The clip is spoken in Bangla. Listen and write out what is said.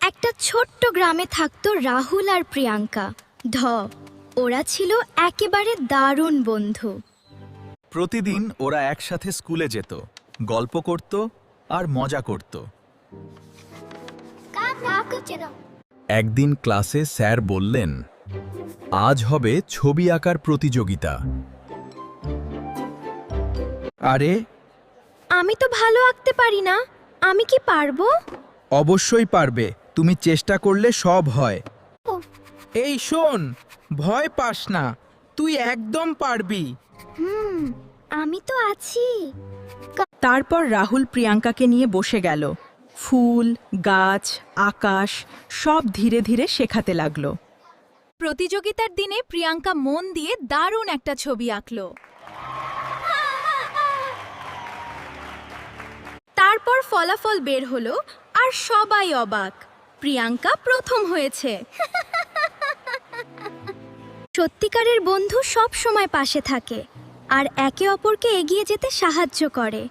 একটা ছোট্ট গ্রামে থাকতো রাহুল আর প্রিয়াঙ্কা। ওরা ছিল একেবারে দারুণ বন্ধু। প্রতিদিন ওরা একসাথে স্কুলে যেত, গল্প করত আর মজা করত। একদিন ক্লাসে স্যার বললেন, আজ হবে ছবি আঁকার প্রতিযোগিতা। আরে, আমি তো ভালো আঁকতে পারি না, আমি কি পারবো? অবশ্যই পারবে, তুমি চেষ্টা করলে সব হয়। এই শোন, ভয় পাস না, তুই একদম পারবি। আমি তো আছি। তারপর রাহুল প্রিয়াঙ্কাকে নিয়ে বসে গেল। ফুল, গাছ, আকাশ সব ধীরে ধীরে শেখাতে লাগলো। প্রতিযোগিতার দিনে প্রিয়াঙ্কা মন দিয়ে দারুণ একটা ছবি আঁকল। তারপর ফলাফল বের হলো আর সবাই অবাক। প্রিয়াঙ্কা প্রথম হয়েছে। সত্যিকারের বন্ধু সব সময় পাশে থাকে আর একে অপরকে এগিয়ে যেতে সাহায্য করে।